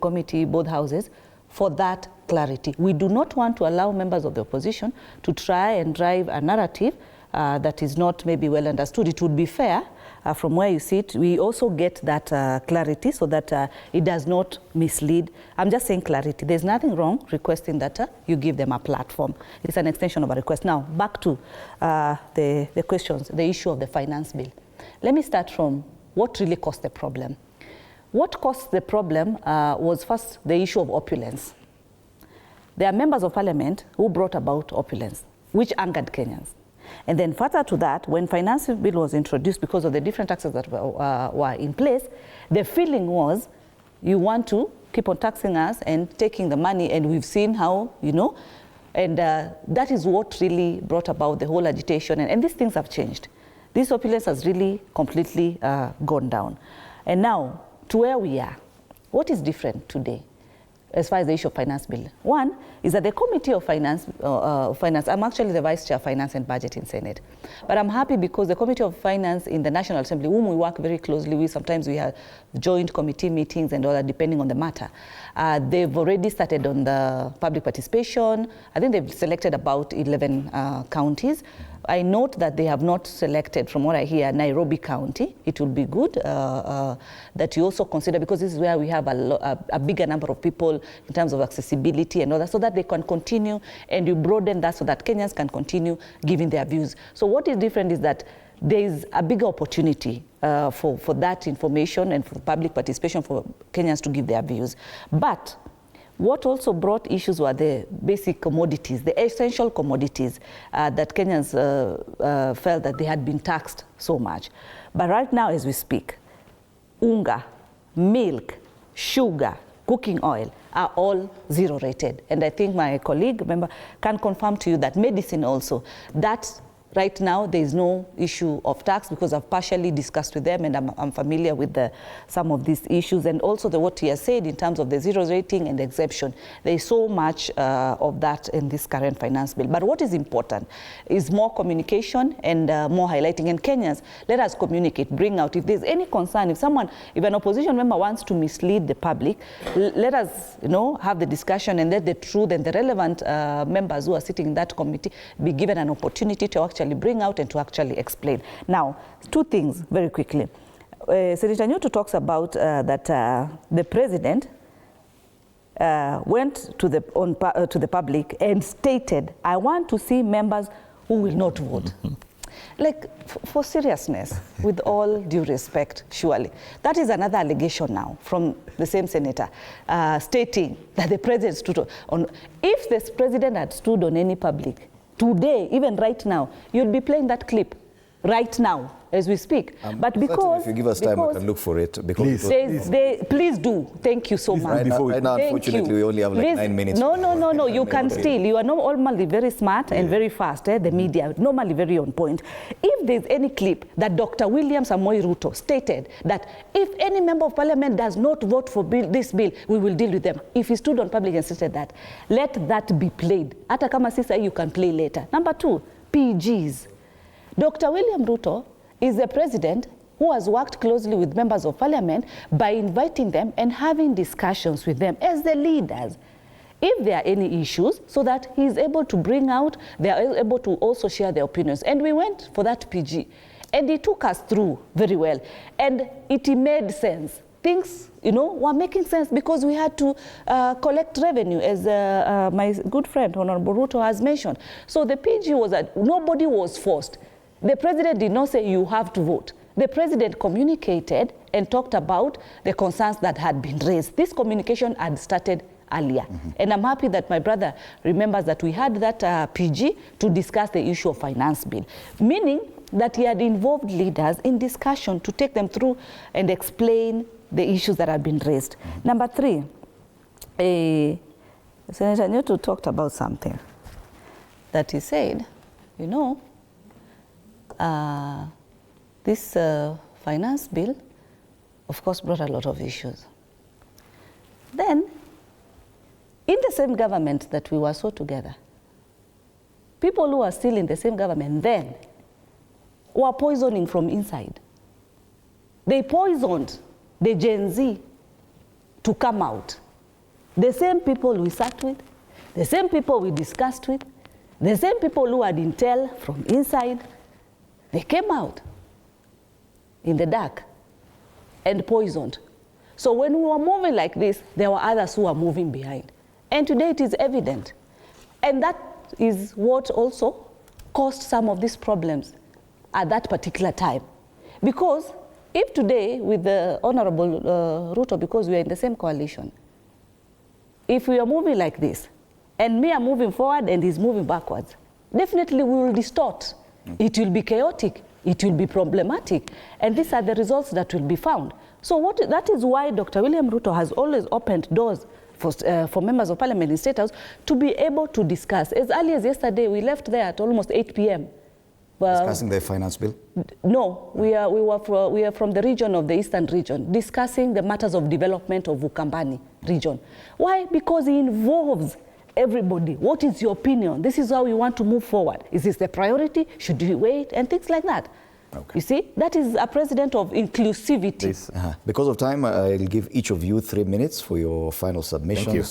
Committee, both houses, for that clarity. We do not want to allow members of the opposition to try and drive a narrative that is not maybe well understood. It would be fair from where you sit. We also get that clarity so that it does not mislead. I'm just saying clarity. There's nothing wrong requesting that you give them a platform. It's an extension of a request. Now, back to the questions, the issue of the finance bill. Let me start from what really caused the problem. What caused the problem was first the issue of opulence. There are members of parliament who brought about opulence, which angered Kenyans. And then further to that, when finance bill was introduced because of the different taxes that were in place, the feeling was you want to keep on taxing us and taking the money, and we've seen how, you know, and that is what really brought about the whole agitation, and these things have changed. This opulence has really completely gone down. And now, to where we are, what is different today as far as the issue of finance bill? One is that the Committee of Finance, I'm actually the Vice Chair of Finance and Budget in Senate, but I'm happy because the Committee of Finance in the National Assembly, whom we work very closely with, sometimes we have joint committee meetings and all that depending on the matter. They've already started on the public participation. I think they've selected about 11 counties. I note that they have not selected, from what I hear, Nairobi County. It would be good that you also consider, because this is where we have a bigger number of people in terms of accessibility and all that, so that they can continue, and you broaden that so that Kenyans can continue giving their views. So what is different is that there is a bigger opportunity for that information and for public participation for Kenyans to give their views. But what also brought issues were the basic commodities, the essential commodities that Kenyans felt that they had been taxed so much. But right now, as we speak, unga, milk, sugar, cooking oil are all zero rated. And I think my colleague, member, can confirm to you that medicine also, that right now, there is no issue of tax because I've partially discussed with them, and I'm familiar with some of these issues, and also what he has said in terms of the zero rating and the exemption. There is so much of that in this current finance bill. But what is important is more communication and more highlighting. And Kenyans, let us communicate, bring out. If there's any concern, if an opposition member wants to mislead the public, let us, have the discussion, and let the truth and the relevant members who are sitting in that committee be given an opportunity to actually bring out and to actually explain. Now, two things very quickly. Senator Newto talks about that the president went to the public and stated, I want to see members who will not vote. Like, for seriousness, with all due respect, surely. That is another allegation now from the same senator, stating that the president stood on. If this president had stood on any public, today, even right now, you'll be playing that clip right now as we speak. But because if you give us time, we can look for it. Because please do. Thank you so much. Right now, unfortunately, we only have like 9 minutes. No. You can still. You are normally very smart and very fast. The media, normally very on point. If there's any clip that Dr. William Samoei Ruto stated that if any member of parliament does not vote for this bill, we will deal with them. If he stood on public and stated that, let that be played. Hata kama sisa, you can play later. Number two, PGs. Dr. William Ruto is the president who has worked closely with members of parliament by inviting them and having discussions with them as the leaders, if there are any issues, so that he is able to bring out, they are able to also share their opinions. And we went for that PG, and he took us through very well, and it made sense. Things, were making sense because we had to collect revenue, as my good friend, Honorable Ruto, has mentioned. So the PG was that nobody was forced. The president did not say you have to vote. The president communicated and talked about the concerns that had been raised. This communication had started earlier. And I'm happy that my brother remembers that we had that PG to discuss the issue of finance bill, meaning that he had involved leaders in discussion to take them through and explain the issues that had been raised. Number three, Senator Newto talked about something that he said, this finance bill, of course, brought a lot of issues. Then, in the same government that we were so together, people who are still in the same government then were poisoning from inside. They poisoned the Gen Z to come out. The same people we sat with, the same people we discussed with, the same people who had intel from inside, they came out in the dark and poisoned. So when we were moving like this, there were others who were moving behind. And today it is evident. And that is what also caused some of these problems at that particular time. Because if today, with the Honorable Ruto, because we are in the same coalition, if we are moving like this, and me are moving forward and he's moving backwards, definitely we will distort. It will be chaotic. It will be problematic. And these are the results that will be found. So that is why Dr. William Ruto has always opened doors for members of parliament in State House to be able to discuss. As early as yesterday, we left there at almost 8 p.m. Well, discussing the finance bill? No, we are from the region of the Eastern region, discussing the matters of development of Ukambani region. Why? Because it involves everybody. What is your opinion? This is how we want to move forward. Is this the priority? Should we wait? And things like that. Okay. You see, that is a president of inclusivity. Because of time, I'll give each of you 3 minutes for your final submissions.